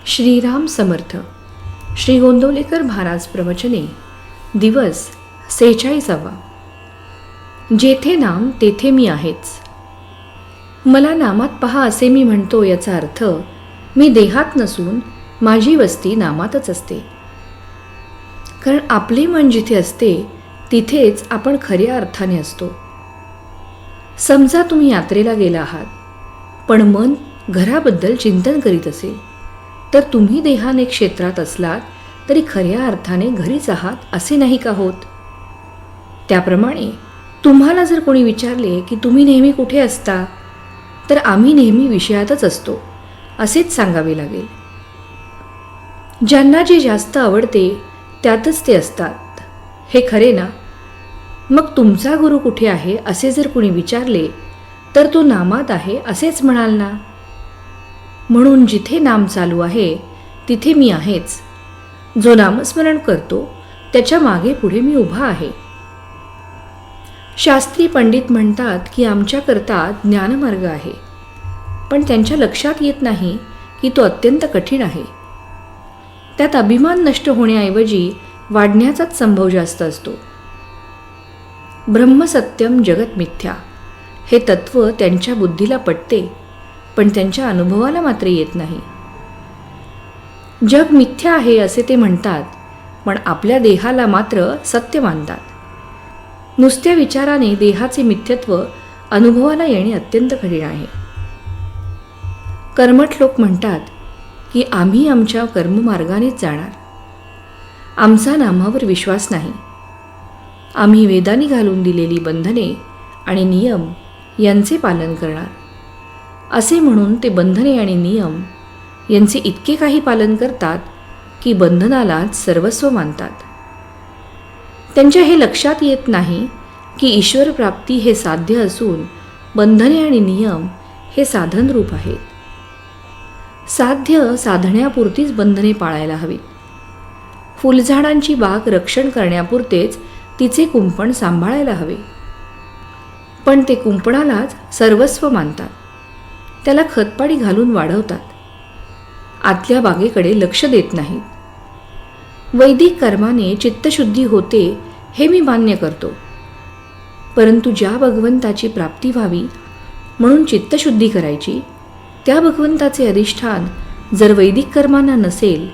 श्रीराम समर्थ. श्री गोंदवलेकर महाराज प्रवचने. दिवस 46. जेथे नाम तेथे मी आहेच. मला नामात पहा असे मी म्हणतो, याचा अर्थ मी देहात नसून माझी वस्ती नामातच असते. कारण आपले मन जिथे असते तिथेच आपण खऱ्या अर्थाने असतो. समजा तुम्ही यात्रेला गेला आहात, पण मन घराबद्दल चिंतन करीत असेल, तर तुम्ही देहाने क्षेत्रात असलात तरी खऱ्या अर्थाने घरीच आहात असे नाही का होत. त्याप्रमाणे तुम्हाला जर कोणी विचारले की तुम्ही नेहमी कुठे असता, तर आम्ही नेहमी विषयातच असतो असेच सांगावे लागेल. ज्यांना जे जास्त आवडते त्यातच ते असतात, हे खरे ना. मग तुमचा गुरु कुठे आहे असे जर कोणी विचारले, तर तो नामात आहे असेच म्हणाल ना. म्हणून जिथे नाम चालू आहे तिथे मी आहेच. जो नामस्मरण करतो त्याच्या मागे पुढे मी उभा आहे. शास्त्री पंडित म्हणतात की आमच्याकरता ज्ञानमार्ग आहे, पण त्यांच्या लक्षात येत नाही की तो अत्यंत कठीण आहे. त्यात अभिमान नष्ट होण्याऐवजी वाढण्याचाच संभव जास्त असतो. ब्रह्मसत्यम जगत मिथ्या हे तत्व त्यांच्या बुद्धीला पटते, पण त्यांच्या अनुभवाला मात्र येत नाही. जग मिथ्या आहे असे ते म्हणतात, पण आपल्या देहाला मात्र सत्य मानतात. नुसत्या विचाराने देहाचे मिथ्यत्व अनुभवाला येणे अत्यंत कठीण आहे. कर्मठ लोक म्हणतात की आम्ही आमच्या कर्ममार्गानेच जाणार. आमचा नामावर विश्वास नाही. आम्ही वेदांनी घालून दिलेली बंधने आणि नियम यांचे पालन करणार असे म्हणून ते बंधने आणि नियम यांचे इतके काही पालन करतात की बंधनालाच सर्वस्व मानतात. त्यांच्या हे लक्षात येत नाही की ईश्वर प्राप्ती हे साध्य असून बंधने आणि नियम हे साधन रूप आहेत. साध्य साधण्यापुरतीच बंधने पाळायला हवीत. फुलझाडांची बाग रक्षण करण्यापुरतेच तिचे कुंपण सांभाळायला हवे, पण ते कुंपणालाच सर्वस्व मानतात. त्याला खतपाणी घालून वाढवतात. आतल्या बागेकडे लक्ष देत नाहीत. वैदिक कर्माने चित्तशुद्धी होते हे मी मान्य करतो, परंतु ज्या भगवंताची प्राप्ती व्हावी म्हणून चित्तशुद्धी करायची, त्या भगवंताचे अधिष्ठान जर वैदिक कर्मांना नसेल,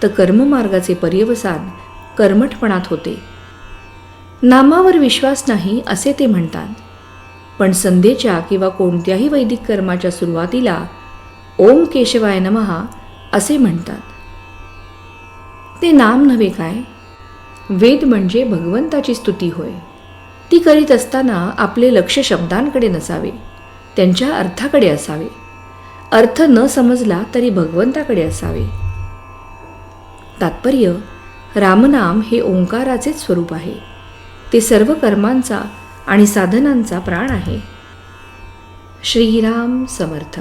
तर कर्ममार्गाचे पर्यवसान कर्मठपणात होते. नामावर विश्वास नाही असे ते म्हणतात, पण संध्येच्या किंवा कोणत्याही वैदिक कर्माच्या सुरुवातीला ओम केशवाय नमः असे म्हणतात. ते नाम नव्हे काय? वेद म्हणजे भगवंताची स्तुती होय. ती करीत असताना आपले लक्ष शब्दांकडे नसावे, त्यांच्या अर्थाकडे असावे. अर्थ न समजला तरी भगवंताकडे असावे. तात्पर्य, रामनाम हे ओंकाराचेच स्वरूप आहे. ते सर्व कर्मांचा आणि साधनांचा प्राण आहे. श्रीराम समर्थ.